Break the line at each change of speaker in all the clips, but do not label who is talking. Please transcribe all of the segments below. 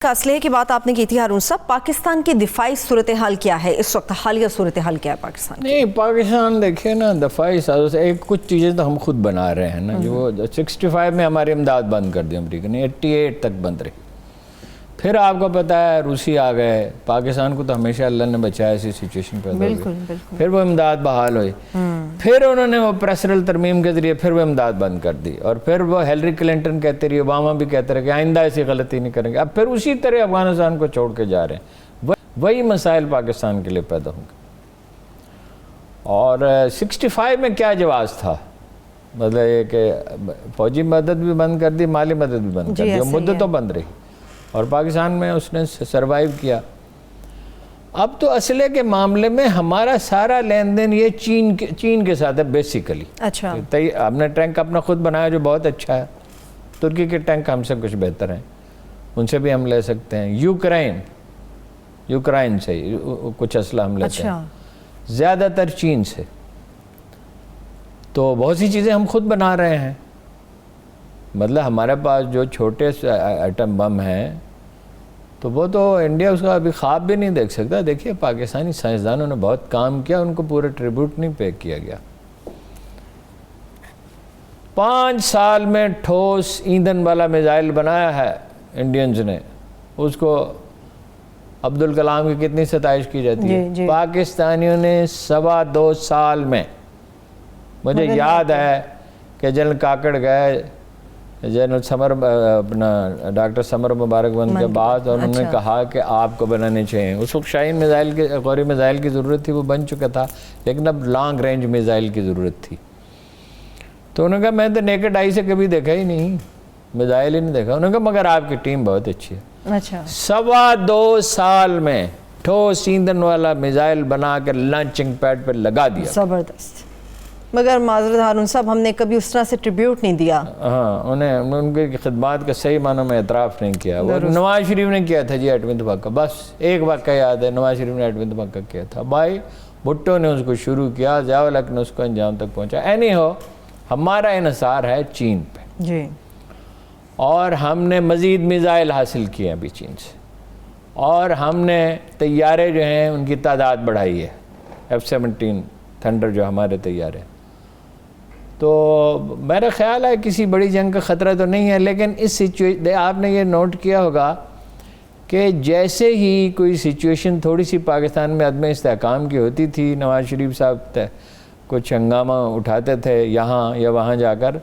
اسلحے کی بات آپ نے کی تھی ہارون صاحب، پاکستان کی دفاعی صورتحال کیا ہے اس وقت؟ حالیہ صورتحال کیا ہے پاکستان کی؟
نہیں، پاکستان دیکھیں نا، دفاعی سازش ایک کچھ چیزیں تو ہم خود بنا رہے ہیں نا، جو 65 میں ہماری امداد بند کر دی امریکہ نے، 88 تک بند رہی. پھر آپ کو پتہ ہے روسی آ گئے، پاکستان کو تو ہمیشہ اللہ نے بچایا، ایسی سچویشن پیدا ہوئی، پھر وہ امداد بحال ہوئی، پھر انہوں نے وہ پریسرل ترمیم کے ذریعے پھر وہ امداد بند کر دی، اور پھر وہ ہیلری کلنٹن کہتے رہی، اوباما بھی کہتے رہے کہ آئندہ ایسی غلطی نہیں کریں گے. اب پھر اسی طرح افغانستان کو چھوڑ کے جا رہے ہیں. وہی مسائل پاکستان کے لیے پیدا ہوں گے. اور 65 میں کیا جواز تھا؟ مطلب یہ کہ فوجی مدد بھی بند کر دی، مالی مدد بھی بند کر دی، مدت تو بند رہی، اور پاکستان میں اس نے سروائیو کیا. اب تو اسلحے کے معاملے میں ہمارا سارا لین دین یہ چین کے ساتھ ہے بیسیکلی. اچھا، ہم نے ٹینک اپنا خود بنایا جو بہت اچھا ہے. ترکی کے ٹینک ہم سے کچھ بہتر ہیں، ان سے بھی ہم لے سکتے ہیں. یوکرائن سے کچھ اسلحہ ہم لیتے ہیں، زیادہ تر چین سے. تو بہت سی چیزیں ہم خود بنا رہے ہیں. مطلب ہمارے پاس جو چھوٹے ایٹم بم ہیں تو وہ تو انڈیا اس کا ابھی خواب بھی نہیں دیکھ سکتا. دیکھیے پاکستانی سائنسدانوں نے بہت کام کیا، ان کو پورا ٹریبیوٹ نہیں پے کیا گیا. 5 سال میں ٹھوس ایندھن والا میزائل بنایا ہے انڈینز نے. اس کو عبدالکلام کی کتنی ستائش کی جاتی ہے. پاکستانیوں نے 2.25 سال میں، مجھے یاد ہے کہ جنرل کاکڑ گئے، جنرل ڈاکٹر سمر مبارک بند کے بعد، اور انہوں نے کہا کہ آپ کو بنانے چاہیے. اس وقت شاہین میزائل کی، غوری میزائل کی ضرورت تھی، وہ بن چکا تھا، لیکن اب لانگ رینج میزائل کی ضرورت تھی. تو انہوں نے کہا میں تو نیکڈ آئی سے کبھی دیکھا ہی نہیں، میزائل ہی نہیں دیکھا. انہوں نے کہا مگر آپ کی ٹیم بہت اچھی ہے. 2.25 سال میں ٹھوس ایندھن والا میزائل بنا کر لانچنگ پیڈ پر لگا دیا.
زبردست. مگر معذرت ہارون صاحب، ہم نے کبھی اس طرح سے ٹریبیوٹ نہیں دیا.
ہاں، انہیں ان کی خدمات کا صحیح معنوں میں اعتراف نہیں کیا. وہ نواز شریف نے کیا تھا جی ایٹمی دھماکہ. بس ایک واقعہ یاد ہے، نواز شریف نے ایٹمی دھماکہ کیا تھا. بھائی بھٹو نے اس کو شروع کیا، ضیاء الحق نے اس کو انجام تک پہنچا. اینی ہو، ہمارا انحصار ہے چین پہ جی، اور ہم نے مزید میزائل حاصل کیے ہیں ابھی چین سے، اور ہم نے طیارے جو ہیں ان کی تعداد بڑھائی ہے. F-17 تھنڈر جو ہمارے طیارے. تو میرا خیال ہے کسی بڑی جنگ کا خطرہ تو نہیں ہے. لیکن اس آپ نے یہ نوٹ کیا ہوگا کہ جیسے ہی کوئی سچویشن تھوڑی سی پاکستان میں عدم استحکام کی ہوتی تھی، نواز شریف صاحب کچھ ہنگامہ اٹھاتے تھے یہاں یا وہاں جا کر،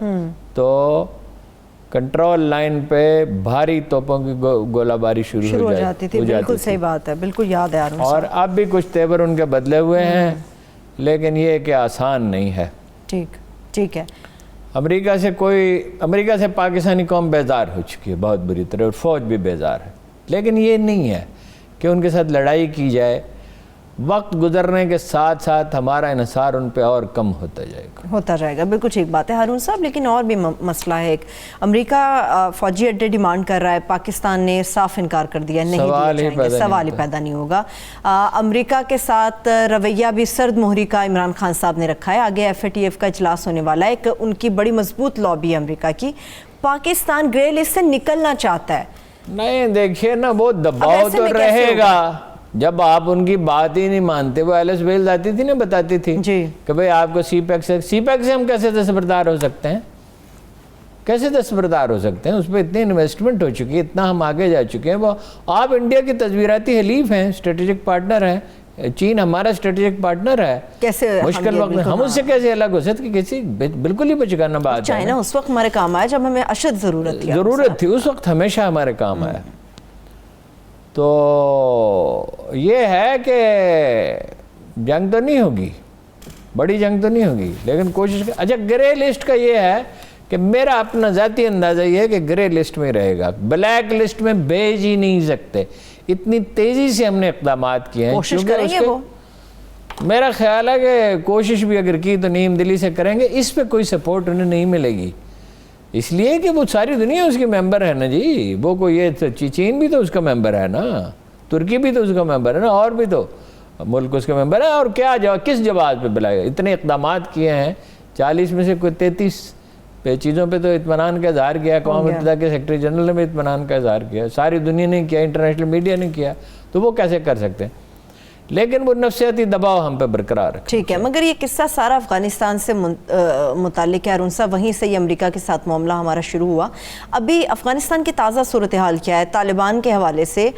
تو کنٹرول لائن پہ بھاری توپوں کی گولہ باری شروع ہو جاتی تھی.
بالکل صحیح بات ہے، بالکل یاد ہے.
اور اب بھی کچھ تیور ان کے بدلے ہوئے ہیں، لیکن یہ کہ آسان نہیں ہے.
ٹھیک ہے.
امریکہ سے پاکستانی قوم بیزار ہو چکی ہے بہت بری طرح، اور فوج بھی بیزار ہے. لیکن یہ نہیں ہے کہ ان کے ساتھ لڑائی کی جائے. وقت گزرنے کے ساتھ ساتھ ہمارا انحصار ان پہ اور کم ہوتا جائے گا. بالکل ٹھیک بات ہے ہارون صاحب. لیکن اور بھی مسئلہ ہے ایک، امریکہ فوجی اڈے ڈیمانڈ کر رہا ہے، پاکستان نے صاف انکار کر دیا، نہیں دیا جائیں گے، سوال ہی پیدا نہیں ہوگا. امریکہ کے ساتھ رویہ بھی سرد مہری کا عمران خان صاحب نے رکھا ہے. آگے FATF کا اجلاس ہونے والا ہے. ایک ان کی بڑی مضبوط لابی ہے امریکہ کی. پاکستان گرے لسٹ سے نکلنا چاہتا ہے. نہیں دیکھیے نا، وہ دباؤ تو رہے گا. جب آپ ان کی بات ہی نہیں مانتے، وہ ایلس ویلز آتی تھی نا، بتاتی تھی کہ بھئی آپ کو سی پیک سے ہم کیسے دستبردار ہو سکتے ہیں؟ کیسے دستبردار ہو سکتے ہیں؟ اس پہ اتنی انویسٹمنٹ ہو چکی ہے، اتنا ہم آگے جا چکے ہیں. وہ آپ انڈیا کی تصویراتی حلیف ہیں، اسٹریٹجک پارٹنر ہیں. چین ہمارا اسٹریٹجک پارٹنر ہے.
کیسے
مشکل وقت میں ہم اس سے کیسے الگ ہو سکتے؟ کسی بالکل ہی بچگانا بات ہے.
چائنا اس وقت ہمارے کام آیا جب ہمیں اشد ضرورت
تھی، اس وقت ہمیشہ ہمارے کام آیا. تو یہ ہے کہ جنگ تو نہیں ہوگی، بڑی جنگ تو نہیں ہوگی، لیکن کوشش اچھا گرے لسٹ کا یہ ہے کہ میرا اپنا ذاتی اندازہ یہ ہے کہ گرے لسٹ میں رہے گا. بلیک لسٹ میں بھیج ہی نہیں سکتے. اتنی تیزی سے ہم نے اقدامات کیے ہیں.
کوشش کریں گے وہ،
میرا خیال ہے کہ کوشش بھی اگر کی تو نیم دلی سے کریں گے. اس پہ کوئی سپورٹ انہیں نہیں ملے گی، اس لیے کہ وہ ساری دنیا اس کی ممبر ہے نا جی. وہ کوئی یہ چین بھی تو اس کا ممبر ہے نا، ترکی بھی تو اس کا ممبر ہے نا، اور بھی تو ملک اس کا ممبر ہے. اور کیا کس جواز پہ بلائے گا؟ اتنے اقدامات کیے ہیں، 40 میں سے کوئی 33 چیزوں پہ تو اطمینان کا اظہار کیا, اقوام متحدہ کے سیکرٹری جنرل نے بھی اطمینان کا اظہار کیا, ساری دنیا نے کیا, انٹرنیشنل میڈیا نے کیا, تو وہ کیسے کر سکتے ہیں؟ لیکن وہ نفسیاتی دباؤ ہم پہ برقرار ہے.
ٹھیک ہے, مگر یہ قصہ سارا افغانستان سے متعلق ہے ارون صاحب, وہیں سے یہ امریکہ کے ساتھ معاملہ ہمارا شروع ہوا. ابھی افغانستان کی تازہ صورتحال کیا ہے طالبان کے حوالے سے,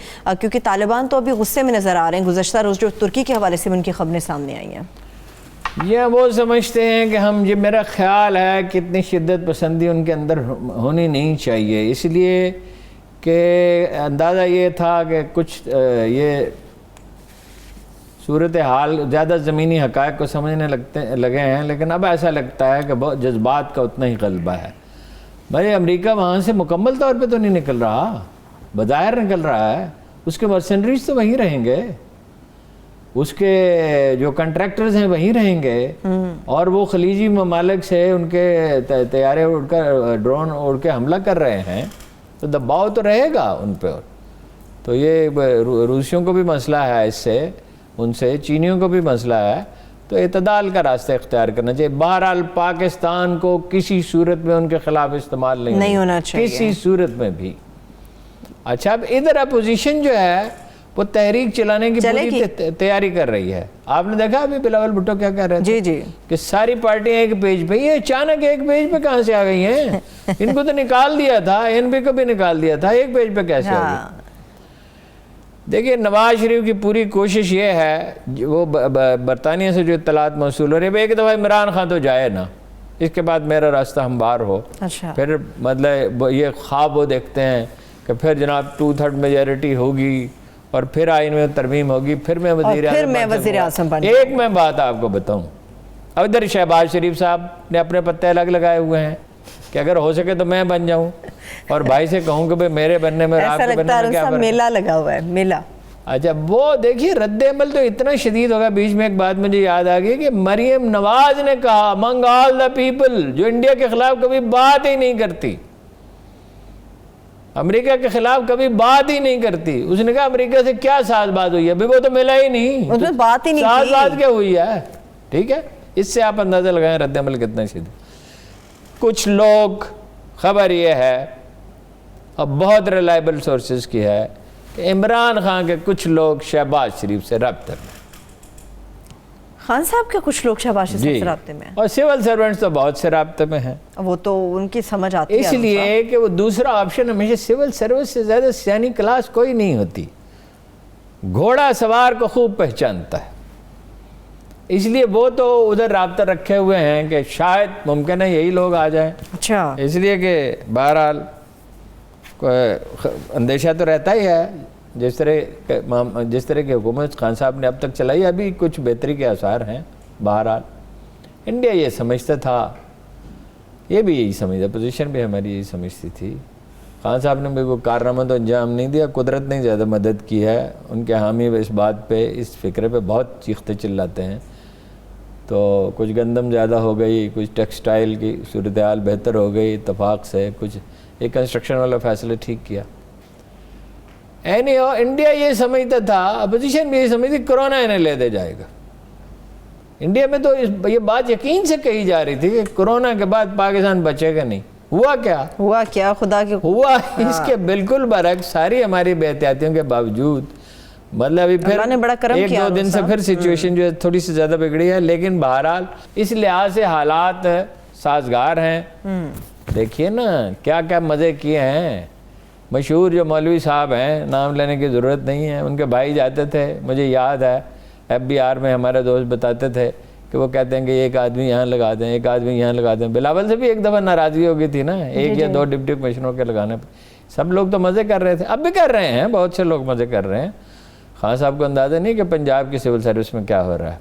کیونکہ طالبان تو ابھی غصے میں نظر آ رہے ہیں, گزشتہ روز جو ترکی کے حوالے سے ان کی خبریں سامنے آئی ہیں.
یہ وہ سمجھتے ہیں کہ یہ میرا خیال ہے کہ اتنی شدت پسندی ان کے اندر ہونی نہیں چاہیے, اس لیے کہ اندازہ یہ تھا کہ کچھ یہ صورتحال زیادہ زمینی حقائق کو سمجھنے لگے ہیں, لیکن اب ایسا لگتا ہے کہ بہت جذبات کا اتنا ہی غلبہ ہے. بھائی امریکہ وہاں سے مکمل طور پہ تو نہیں نکل رہا, بظاہر نکل رہا ہے, اس کے مرسنریز تو وہیں رہیں گے, اس کے جو کنٹریکٹرز ہیں وہیں رہیں گے, اور وہ خلیجی ممالک سے ان کے طیارے اڑ کر ڈرون اڑ کے حملہ کر رہے ہیں, تو دباؤ تو رہے گا ان پہ. تو یہ روسیوں کو بھی مسئلہ ہے اس سے, ان سے چینیوں کو بھی مسئلہ ہے, تو اعتدال کا راستہ اختیار کرنا چاہیے. بہرحال پاکستان کو کسی صورت میں ان کے خلاف استعمال نہیں
ہونا چاہیے,
کسی صورت میں بھی. اچھا, اب ادھر اپوزیشن جو ہے وہ تحریک چلانے کی پوری تیاری کر رہی ہے. آپ نے دیکھا ابھی بلاول بھٹو کیا کہہ رہے تھے,
جی
کہ ساری پارٹیاں ایک پیج پہ, یہ اچانک ایک پیج پہ کہاں سے آ گئی ہیں؟ ان کو تو نکال دیا تھا, این پی کو بھی نکال دیا تھا, ایک پیج پہ کیسے آ گئی؟ دیکھیے نواز شریف کی پوری کوشش یہ ہے, وہ برطانیہ سے جو اطلاعات موصول ہو رہی ہے, ایک دفعہ عمران خان تو جائے نا, اس کے بعد میرا راستہ ہموار ہو. پھر مطلب یہ خواب وہ دیکھتے ہیں کہ پھر جناب 2/3 میجورٹی ہوگی اور پھر آئین میں ترمیم ہوگی, پھر میں وزیر اعظم بن. ایک میں بات آپ کو بتاؤں, اب ادھر شہباز شریف صاحب نے اپنے پتے الگ لگائے ہوئے ہیں کہ اگر ہو سکے تو میں بن جاؤں, اور بھائی سے کہوں کہ بھئی میرے بننے میں آپ کے بننے میں کیا فرق ہے؟
میلہ لگا ہوا ہے, میلہ.
اچھا, وہ دیکھیے رد عمل تو اتنا شدید ہوگا. بیچ میں ایک بات مجھے یاد آ گئی کہ مریم نواز نے کہا among all the people, جو انڈیا کے خلاف کبھی بات ہی نہیں کرتی, امریکہ کے خلاف کبھی بات ہی نہیں کرتی, اس نے کہا امریکہ سے کیا ساز بات ہوئی ہے؟ ابھی وہ تو ملا ہی نہیں,
اس میں بات ہی نہیں کی,
ساز بات کیا ہوئی ہے؟ ٹھیک ہے, اس سے آپ اندازہ لگائیں رد عمل کتنا شدید. کچھ لوگ, خبر یہ ہے اور بہت ریلائبل سورسز کی ہے, کہ عمران خان کے کچھ لوگ شہباز شریف سے رابطے میں,
خان صاحب کے کچھ لوگ شہباز شریف سے رابطے میں ہیں,
اور سول سرونٹس تو بہت سے رابطے میں ہیں.
وہ تو ان کی سمجھ آتی ہے,
اس لیے کہ وہ دوسرا آپشن ہمیشہ سول سروس سے زیادہ سیانی کلاس کوئی نہیں ہوتی, گھوڑا سوار کو خوب پہچانتا ہے. اس لیے وہ تو ادھر رابطہ رکھے ہوئے ہیں کہ شاید ممکن ہے یہی لوگ آ جائیں.
اچھا,
اس لیے کہ بہرحال اندیشہ تو رہتا ہی ہے. جس طرح کی حکومت خان صاحب نے اب تک چلائی, ابھی کچھ بہتری کے آثار ہیں. بہرحال انڈیا یہ سمجھتا تھا, یہ بھی یہی سمجھتا, پوزیشن بھی ہماری یہی سمجھتی تھی. خان صاحب نے بھی کوئی کارنامہ تو انجام نہیں دیا, قدرت نے زیادہ مدد کی ہے. ان کے حامی اس بات پہ, اس فکرے پہ بہت چیختے چلاتے ہیں. تو کچھ گندم زیادہ ہو گئی, کچھ ٹیکسٹائل کی صورتحال بہتر ہو گئی اتفاق سے, کچھ ایک کنسٹرکشن والا فیصلہ ٹھیک کیا. انڈیا یہ سمجھتا تھا, اپوزیشن بھی یہ سمجھتی کرونا انہیں لے دے جائے گا. انڈیا میں تو یہ بات یقین سے کہی جا رہی تھی کہ کرونا کے بعد پاکستان بچے گا نہیں. ہوا کیا خدا کے ہوا اس کے بالکل برعکس. ساری ہماری بے احتیاطیوں کے باوجود مطلب ابھی پھر ایک دو دن سے پھر سچویشن جو ہے تھوڑی سی زیادہ بگڑی ہے, لیکن بہرحال اس لحاظ سے حالات سازگار ہیں. دیکھیے نا کیا کیا مزے کیے ہیں. مشہور جو مولوی صاحب ہیں, نام لینے کی ضرورت نہیں ہے, ان کے بھائی جاتے تھے, مجھے یاد ہے FBR میں ہمارے دوست بتاتے تھے کہ وہ کہتے ہیں کہ ایک آدمی یہاں لگا دیں, ایک آدمی یہاں لگا دیں. بلاول سے بھی ایک دفعہ ناراضگی ہو گئی تھی نا, ایک یا دو ڈپٹی کمشنروں کے لگانے پہ. سب لوگ تو مزے کر رہے تھے, اب بھی کر رہے ہیں, بہت سے لوگ مزے کر رہے ہیں. خان صاحب کو اندازہ نہیں کہ پنجاب کی سول سروس میں کیا ہو رہا ہے.